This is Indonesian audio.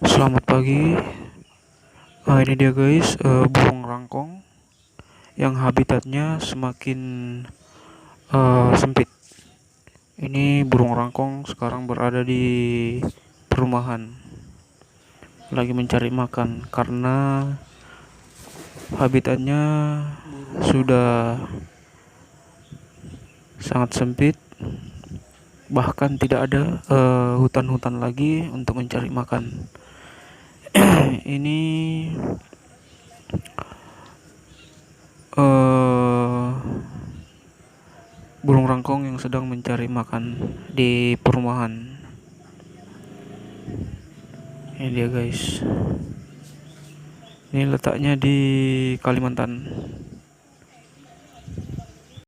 Selamat pagi. Ini dia guys, burung rangkong yang habitatnya semakin sempit. Ini burung rangkong sekarang berada di perumahan, lagi mencari makan karena habitatnya sudah sangat sempit. Bahkan tidak ada hutan-hutan lagi untuk mencari makan. Ini eh burung rangkong yang sedang mencari makan di perumahan. Ini dia guys. Ini letaknya di Kalimantan.